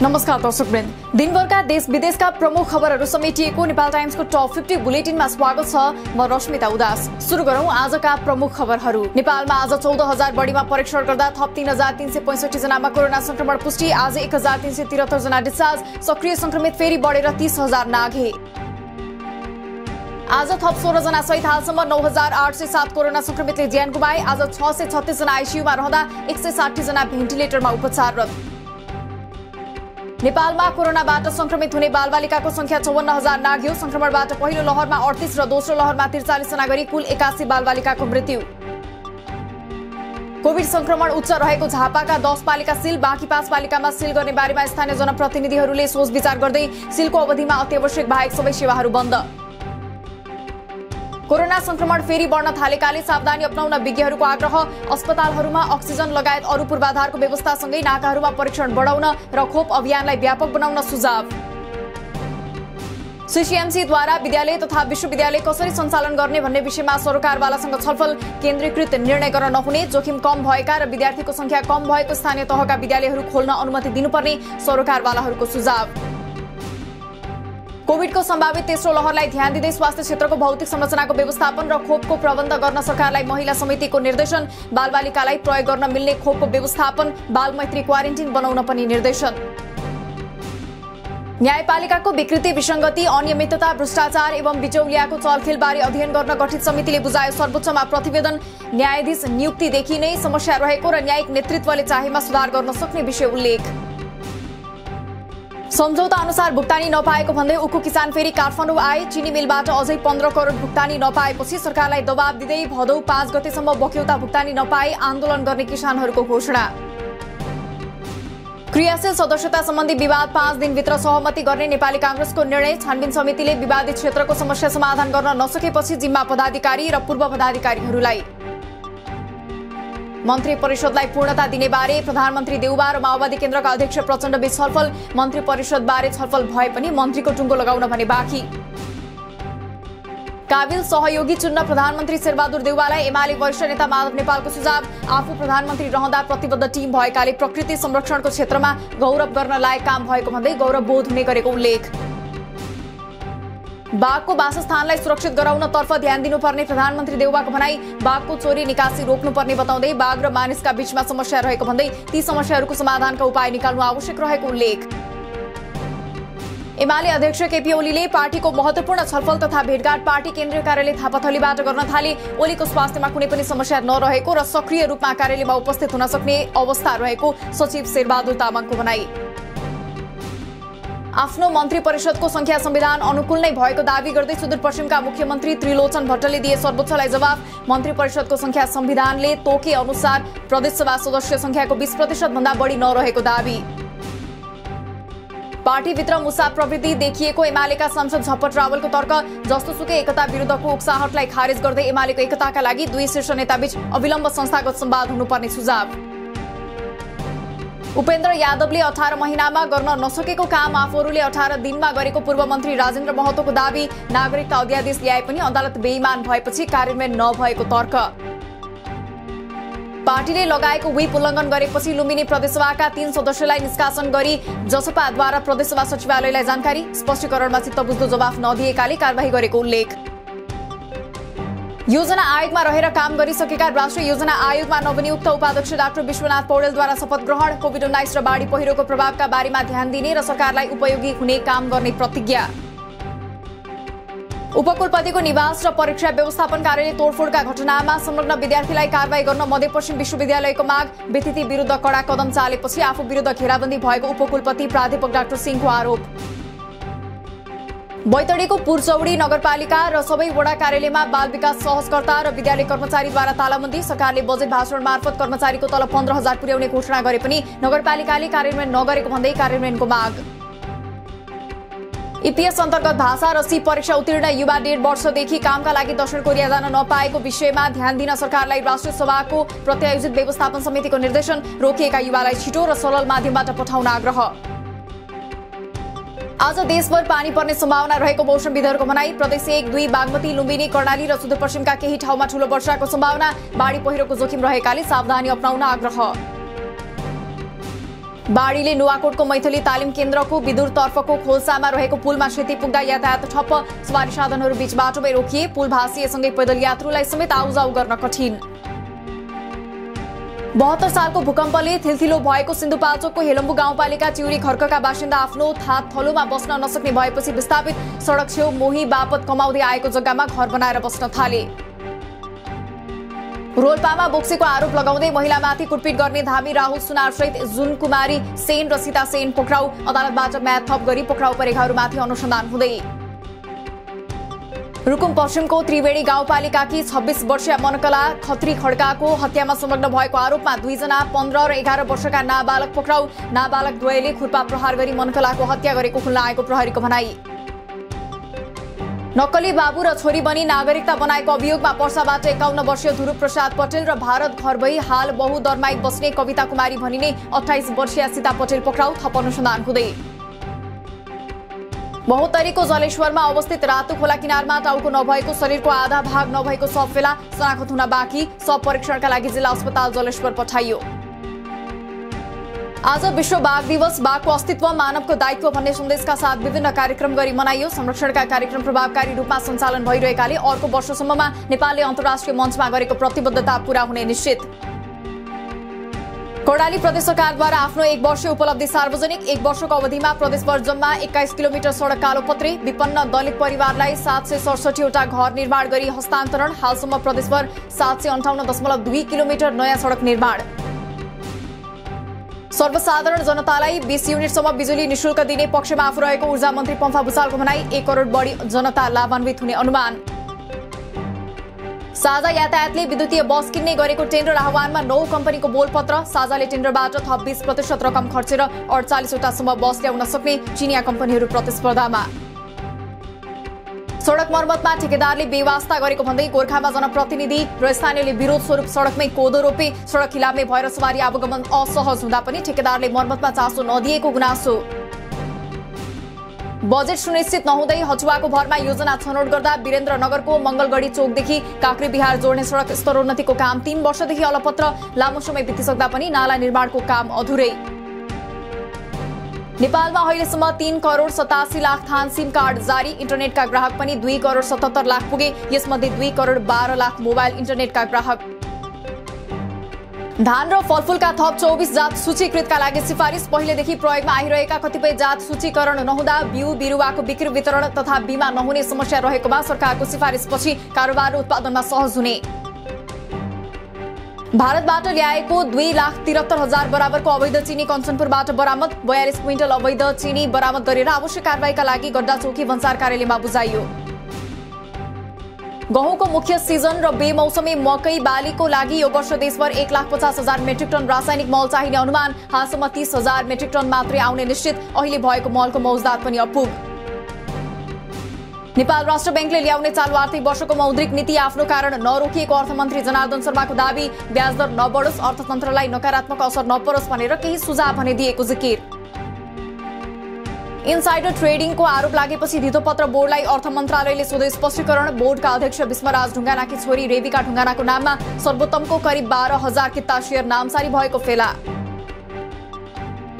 नमस्कार दर्शकवृन्द, दिनभरका देश विदेशका प्रमुख खबरहरू समेटिएको नेपाल टाइम्सको टप 50 बुलेटिनमा स्वागत छ। म रश्मिता उदास। सुरु गरौं आजका प्रमुख खबरहरू। नेपालमा आज 14,000 बढीमा परीक्षण गर्दा थप 3,365 जनामा कोरोना संक्रमण पुष्टि। आज 1,373 जना डिस्चार्ज। सक्रिय संक्रमित फेरि बढेर 30,000 नाघे। आज थप 16 जना सहित हालसम्म 9,807 कोरोना संक्रमितले ज्यान गुमाए। आज 636 जना आइसियुमा रहँदा 160 जना भेन्टिलेटरमा उपचाररत। नेपालमा कोरोनाबाट संक्रमित हुने बालबालिकाको संख्या 54,000 नाग्यो। संक्रमणबाट पहिलो लहरमा 38 र दोस्रो लहरमा 43 जना गरी कुल 81 बालबालिकाको मृत्यु। कोभिड संक्रमण उच्च रहेको झापाका 10 पालिका सील, बाँकी 5 पालिकामा सील गर्ने बारेमा स्थानीय जनप्रतिनिधिहरूले सोच विचार गर्दै सीलको अवधिमा अत्यावश्यक बाहेक सबै सेवाहरू बन्द। कोरोना संक्रमण फेरि बढ्न थालेकाले सावधानी अपनाउन विज्ञहरूको आग्रह। अस्पतालहरूमा अक्सिजन लगायत अरू पूर्वाधारको व्यवस्थासँगै नाकाहरूमा परीक्षण बढाउन र खोप अभियानलाई व्यापक बनाउन सुझाव। सीसीएमसीद्वारा विद्यालय तथा विश्वविद्यालय कसरी सञ्चालन गर्ने भन्ने विषयमा सरकारवालासँग छलफल। केन्द्रीकृत निर्णय गर्न नहुने, जोखिम कम भएका र विद्यार्थीको संख्या कम भएको स्थानीय तहका विद्यालयहरू खोल्न अनुमति दिनुपर्ने सरकारवालाहरूको सुझाव। कोभिडको सम्भावित तेस्रो लहरलाई ध्यान दिँदै स्वास्थ्य क्षेत्रको भौतिक संरचनाको व्यवस्थापन र खोपको प्रबन्ध गर्न सरकारलाई महिला समितिको निर्देशन। बालबालिकालाई प्रयोग गर्न मिल्ने खोपको व्यवस्थापन, बालमैत्री क्वारेन्टिन बनाउन पनि निर्देशन। न्यायपालिकाको विकृति, विसङ्गति, अनियमितता, भ्रष्टाचार एवं बिचौलियाको चलखेलबारे अध्ययन गर्न गठित समितिले बुझायो सर्वोच्चमा प्रतिवेदन। न्यायाधीश नियुक्तिदेखि नै समस्या रहेको र न्यायिक नेतृत्वले चाहेमा सुधार गर्न सक्ने विषय उल्लेख। सम्झौता अनुसार भुक्तानी नपाएको भन्दै उखु किसान फेरि काठमाडौँ आए। चिनी मिलबाट अझै 15 करोड भुक्तानी नपाएपछि सरकारलाई दबाब दिँदै भदौ 5 गतेसम्म बक्यौता भुक्तानी नपाए आन्दोलन गर्ने किसानहरूको घोषणा। क्रियाशील सदस्यता सम्बन्धी विवाद 5 दिनभित्र सहमति गर्ने नेपाली कांग्रेसको निर्णय। छानबिन समितिले विवादित क्षेत्रको समस्या समाधान गर्न नसकेपछि जिम्मा पदाधिकारी र पूर्व पदाधिकारीहरूलाई। मन्त्री परिषदलाई पूर्णता दिने बारे प्रधानमन्त्री देउबा र माओवादी केन्द्रका अध्यक्ष प्रचण्डबीच छलफल। मन्त्री परिषदबारे छलफल भए पनि मन्त्रीको टुङ्गो लगाउन भने बाँकी। काबिल सहयोगी चुन्न प्रधानमन्त्री शेरबहादुर देउवालाई एमाले वरिष्ठ नेता माधव नेपालको सुझाव। आफू प्रधानमन्त्री रहँदा प्रतिबद्ध टिम भएकाले प्रकृति संरक्षणको क्षेत्रमा गौरव गर्न लायक काम भएको भन्दै गौरव बोध हुने गरेको उल्लेख। बाघको वासस्थानलाई सुरक्षित गराउनतर्फ ध्यान दिनुपर्ने प्रधानमन्त्री देउवाको भनाई। बाघको चोरी निकासी रोक्नुपर्ने बताउँदै बाघ र मानिसका बीचमा समस्या रहेको भन्दै ती समस्याहरूको समाधानका उपाय निकाल्नु आवश्यक रहेको उल्लेख। एमाले अध्यक्ष केपी ओलीले पार्टीको महत्वपूर्ण छलफल तथा भेटघाट पार्टी केन्द्रीय कार्यालय थापाथलीबाट गर्न थाले। ओलीको स्वास्थ्यमा कुनै पनि समस्या नरहेको र सक्रिय रूपमा कार्यालयमा उपस्थित हुन सक्ने अवस्था रहेको सचिव शेरबहादुर तामाङको भनाई। आफ्नो मन्त्री परिषदको संख्या संविधान अनुकूल नै भएको दावी गर्दै सुदूरपश्चिमका मुख्यमन्त्री त्रिलोचन भट्टले दिए सर्वोच्चलाई जवाफ। मन्त्री परिषदको संख्या संविधानले तोके अनुसार प्रदेशसभा सदस्य संख्याको 20% भन्दा बढी नरहेको दावी। पार्टीभित्र मुसा प्रवृत्ति देखिएको एमालेका सांसद झपट रावलको तर्क। जस्तोसुकै एकता विरुद्धको उक्साहटलाई खारेज गर्दै एमालेको एकताका लागि दुई शीर्ष नेताबीच अविलम्ब संस्थागत संवाद हुनुपर्ने सुझाव। उपेन्द्र यादवले 18 महिनामा गर्न नसकेको काम आफूहरूले 18 दिनमा गरेको पूर्व मन्त्री राजेन्द्र महतोको दावी। नागरिकता अध्यादेश ल्याए पनि अदालत बेइमान भएपछि कार्यान्वयन नभएको तर्क। पार्टीले लगाएको व्हिप उल्लङ्घन गरेपछि लुम्बिनी प्रदेशसभाका 3 सदस्यलाई निष्कासन गरी जसपाद्वारा प्रदेशसभा सचिवालयलाई जानकारी। स्पष्टीकरणमा चित्तबुझ्दो जवाफ नदिएकाले कारबाही गरेको उल्लेख। योजना आयोगमा रहेर काम गरिसकेका राष्ट्रिय योजना आयोगमा नवनियुक्त उपाध्यक्ष डाक्टर विश्वनाथ पौडेलद्वारा शपथ ग्रहण। कोभिड-19 र बाढी पहिरोको प्रभावका बारेमा ध्यान दिने र सरकारलाई उपयोगी हुने काम गर्ने प्रतिज्ञा। उपकुलपतिको निवास र परीक्षा व्यवस्थापन कार्यालय तोडफोडका घटनामा संलग्न विद्यार्थीलाई कारबाही गर्न मध्यपश्चिम विश्वविद्यालयको माग। व्यतिथि विरुद्ध कडा कदम चालेपछि आफू विरुद्ध घेराबन्दी भएको उपकुलपति प्राध्यापक डाक्टर सिंहको आरोप। बैतडीको पुरचौडी नगरपालिका र सबै वडा कार्यालयमा बाल विकास सहजकर्ता र विद्यालय कर्मचारीद्वारा तालाबन्दी। सरकारले बजेट भाषण मार्फत कर्मचारीको तलब 15,000 पुर्याउने घोषणा गरे पनि नगरपालिकाले कार्यान्वयन नगरेको भन्दै कार्यान्वयनको माग। ईपीएस अन्तर्गत भाषा र सी परीक्षा उत्तीर्ण युवा 1.5 वर्षदेखि कामका लागि दक्षिण कोरिया जान नपाएको विषयमा ध्यान दिन सरकारलाई राष्ट्रिय सभाको प्रत्यायोजित व्यवस्थापन समितिको निर्देशन। रोकिएका युवालाई छिटो र सरल माध्यमबाट पठाउन आग्रह। आज देशभर पानी पर्ने सम्भावना रहेको मौसमविदहरूको भनाई। प्रदेश 1, 2, बागमती, लुम्बिनी, कर्णाली र सुदूरपश्चिमका केही ठाउँमा ठूलो वर्षाको सम्भावना। बाढी पहिरोको जोखिम रहेकाले सावधानी अपनाउन आग्रह। बाढीले नुवाकोटको मैथिली तालिम केन्द्रको विदुरतर्फको खोल्सामा रहेको पुलमा क्षति पुग्दा यातायात ठप्प। सवारी साधनहरू बीच बाटोमै रोकिए। पुल भासिएसँगै पैदल यात्रुलाई समेत आउजाउ गर्न कठिन। 72 सालको भूकम्पले थिलथिलो भएको सिन्धुपाल्चोकको हेलम्बु गाउँपालिका चिउरी खर्कका बासिन्दा आफ्नो थात थलोमा बस्न नसक्ने भएपछि विस्थापित सडक छेउ मोही बापत कमाउँदै आएको जग्गामा घर बनाएर बस्न थाले। रोल्पामा बोक्सीको आरोप लगाउँदै महिलामाथि कुटपिट गर्ने धामी राहुल सुनारसहित जुन कुमारी सेन र सीता सेन पक्राउ। अदालतबाट म्याद थप गरी पक्राउ परेकाहरूमाथि अनुसन्धान हुँदै। रुकुम पश्चिमको त्रिवेणी गाउँपालिकाकी 26 वर्षीय मनकला खत्री खड्काको हत्यामा संलग्न भएको आरोपमा 2 जना 15 र 11 वर्षका नाबालक पक्राउ। नाबालक द्वयले खुर्पा प्रहार गरी मनकलाको हत्या गरेको खुल्ला आएको प्रहरीको भनाई। नक्कली बाबु र छोरी बनी नागरिकता बनाएको अभियोगमा पर्साबाट 51 वर्षीय ध्रुव प्रसाद पटेल र भारत घर भई हाल बहुदरमाई बस्ने कविता कुमारी भनिने 28 वर्षीय सीता पटेल पक्राउ। थप अनुसन्धान हुँदै। महोत्तरीको जलेश्वरमा अवस्थित रातो खोला किनारमा टाउको नभएको शरीरको आधा भाग नभएको शव फेला। शनाखत हुन बाँकी। शव परीक्षणका लागि जिल्ला अस्पताल जलेश्वर पठाइयो। आज विश्व बाघ दिवस। बाघको अस्तित्व मानवको दायित्व भन्ने सन्देशका साथ विभिन्न कार्यक्रम गरी मनाइयो। संरक्षणका कार्यक्रम प्रभावकारी रूपमा सञ्चालन भइरहेकाले अर्को वर्षसम्ममा नेपालले अन्तर्राष्ट्रिय मञ्चमा गरेको प्रतिबद्धता पूरा हुने निश्चित। कर्णाली प्रदेश सरकारद्वारा आफ्नो 1 वर्षीय उपलब्धि सार्वजनिक। 1 वर्षको अवधिमा प्रदेशभर जम्मा 21 किलोमिटर सडक कालोपत्री। विपन्न दलित परिवारलाई 767 वटा घर निर्माण गरी हस्तान्तरण। हालसम्म प्रदेशभर 758.2 किलोमिटर नयाँ सडक निर्माण। सर्वसाधारण जनतालाई 20 युनिटसम्म बिजुली निशुल्क दिने पक्षमा आफू रहेको ऊर्जा मन्त्री पम्फा भुसालको भनाई। 1 करोड बढी जनता लाभान्वित हुने अनुमान। साझा यातायातले विद्युतीय बस किन्ने गरेको टेन्डर आह्वानमा 9 कम्पनीको बोलपत्र। साझाले टेन्डरबाट थप 20% रकम खर्चेर 48 वटासम्म बस ल्याउन सक्ने चिनिया कम्पनीहरू प्रतिस्पर्धामा। सडक मर्मतमा ठेकेदारले बेवास्ता गरेको भन्दै गोर्खामा जनप्रतिनिधि र स्थानीयले विरोध स्वरूप सडकमै कोदो रोपे। सडक खिलाफमै भएर सवारी आवागमन असहज हुँदा पनि ठेकेदारले मर्मतमा चासो नदिएको गुनासो। बजेट सुनिश्चित नहुँदै हचुवाको भरमा योजना छनौट गर्दा वीरेन्द्रनगरको मंगलगढी चोकदेखि काक्रे बिहार जोड्ने सडक स्तरोन्नतिको काम 3 वर्षदेखि अलपत्र। लामो समय बितिसक्दा पनि नाला निर्माणको काम अधुरै। नेपालमा अहिलेसम्म 3 करोड 87 लाख थान सिम कार्ड जारी। इन्टरनेटका ग्राहक पनि 2 करोड 77 लाख पुगे। यसमध्ये 2 करोड 12 लाख मोबाइल इन्टरनेटका ग्राहक। धान र फलफूलका थप 24 जात सूचीकृतका लागि सिफारिस। पहिलेदेखि प्रयोगमा आइरहेका कतिपय जात सूचीकरण नहुँदा बिउ बिरुवाको बिक्री वितरण तथा बीमा नहुने समस्या रहेकोमा सरकारको सिफारिसपछि कारोबार र उत्पादनमा सहज हुने। भारतबाट ल्याएको 2,73,000 बराबरको अवैध चिनी कञ्चनपुरबाट बरामद। 42 क्विन्टल अवैध चिनी बरामद गरेर आवश्यक कारबाहीका लागि गड्डा चौकी भन्सार कार्यालयमा बुझाइयो। गहुँको मुख्य सिजन र बेमौसमी मकै बालीको लागि यो वर्ष देशभर 1,50,000 मेट्रिक टन रासायनिक मल चाहिने अनुमान। हालसम्म 30,000 मेट्रिक टन मात्रै आउने निश्चित। अहिले भएको मलको मौजदात पनि अपुग। नेपाल राष्ट्र बैंकले ल्याउने चालु आर्थिक वर्षको मौद्रिक नीति आफ्नो कारण नरोकिएको अर्थमन्त्री जनार्दन शर्माको दावी। ब्याज दर नबढोस्, अर्थतन्त्रलाई नकारात्मक असर नपरोस् भनेर केही सुझाव भने दिएको जिकिर। इनसाइडर ट्रेडिङको आरोप लागेपछि धितोपत्र बोर्डलाई अर्थ मन्त्रालयले सोधे स्पष्टीकरण। बोर्डका अध्यक्ष विस्मराज ढुङ्गानाकी छोरी रेबिका ढुङ्गानाको नाममा सर्वोत्तमको करिब 12,000 किता शेयर नामसारी भएको फेला।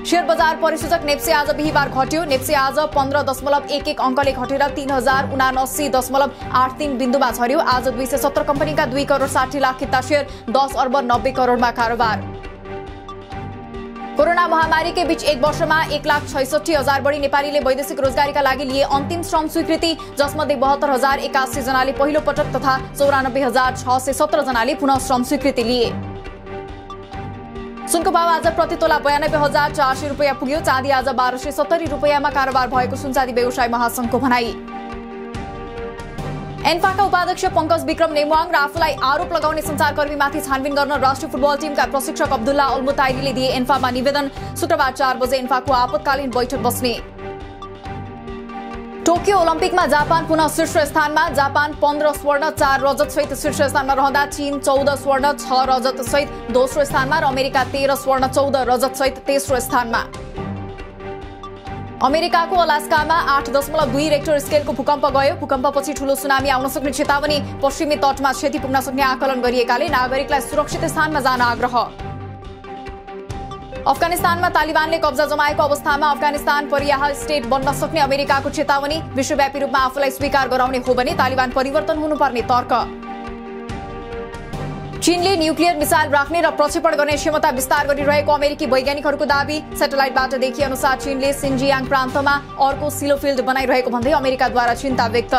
शेयर बजार परिसूचक नेप्से आज बिहीबार घट्यो। नेप्से आज 15.11 अङ्कले घटेर 3,079.83 बिन्दुमा झर्यो। आज 270 कम्पनीका 2 करोड 60 लाख किता शेयर 10 अर्ब 90 करोडमा कारोबार। कोरोना महामारीकै बीच 1 वर्षमा 1,66,000 बढी नेपालीले वैदेशिक रोजगारीका लागि लिए अन्तिम श्रम स्वीकृति, जसमध्ये 72,081 जनाले पहिलो पटक तथा 94,617 जनाले पुनः श्रम स्वीकृति लिए। सुनको भाव आज प्रति तोला 92,400 रुपैयाँ पुग्यो। चाँदी आज 1,270 रुपैयाँमा कारोबार भएको सुनचाँदी व्यवसाय महासंघको भनाई। एन्फाका उपाध्यक्ष पंकज विक्रम नेमुवाङ र आफूलाई आरोप लगाउने सञ्चारकर्मीमाथि छानबिन गर्न राष्ट्रिय फुटबल टिमका प्रशिक्षक अब्दुल्ला अल्मुताइरीले दिए एन्फामा निवेदन। शुक्रबार 4 बजे एन्फाको आपतकालीन बैठक बस्ने। टोकियो ओलम्पिकमा जापान पुनः शीर्ष स्थानमा। जापान 15 स्वर्ण 4 रजत सहित शीर्ष स्थानमा रहँदा चीन 14 स्वर्ण 6 रजत सहित दोस्रो स्थानमा र अमेरिका 13 स्वर्ण 14 रजत सहित तेस्रो स्थानमा। अमेरिकाको अलास्कामा 8.2 रेक्टर स्केलको भूकम्प गयो। भूकम्पपछि ठूलो सुनामी आउन सक्ने चेतावनी। पश्चिमी तटमा क्षति पुग्न सक्ने आकलन गरिएकाले नागरिकलाई सुरक्षित स्थानमा जान आग्रह। अफगानिस्तानमा तालिबानले कब्जा जमाएको अवस्थामा अफगानिस्तान परियाह स्टेट बन्न सक्ने अमेरिकाको चेतावनी। विश्वव्यापी रूपमा आफूलाई स्वीकार गराउने हो भने तालिबान परिवर्तन हुनुपर्ने तर्क। चीनले न्युक्लियर मिसाइल राख्ने र प्रक्षेपण गर्ने क्षमता विस्तार गरिरहेको अमेरिकी वैज्ञानिकहरूको दाबी। सेटेलाइटबाट देखिए अनुसार चीनले सिन्जियाङ प्रान्तमा अर्को सिलो फिल्ड बनाइरहेको भन्दै अमेरिकाद्वारा चिन्ता व्यक्त।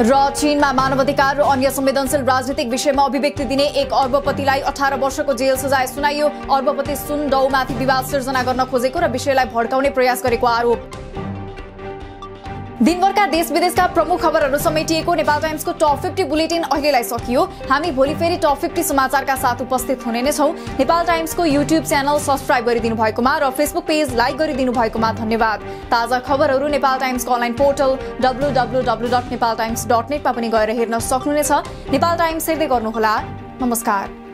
र चीनमा मानवाधिकार र अन्य संवेदनशील राजनीतिक विषयमा अभिव्यक्ति दिने एक अर्बपतिलाई 18 वर्षको जेल सजाय सुनाइयो। अर्बपति सुन डौमाथि विवाद सिर्जना गर्न खोजेको र विषयलाई भड्काउने प्रयास गरेको आरोप। दिनभरका देश विदेशका प्रमुख खबरहरू समेटिएको नेपाल टाइम्सको टप 50 बुलेटिन अहिलेलाई सकियो। हामी भोलि फेरि टप 50 समाचारका साथ उपस्थित हुने नै छौं। नेपाल टाइम्सको युट्युब च्यानल सब्स्क्राइब गरिदिनु भएकोमा र फेसबुक पेज लाइक गरिदिनु भएकोमा धन्यवाद। ताजा खबरहरू नेपाल टाइम्सको अनलाइन पोर्टल www.nepaltimes.net मा पनि गएर हेर्न सक्नुहुनेछ। नेपाल टाइम्स हेर्दै गर्नुहोला। नमस्कार।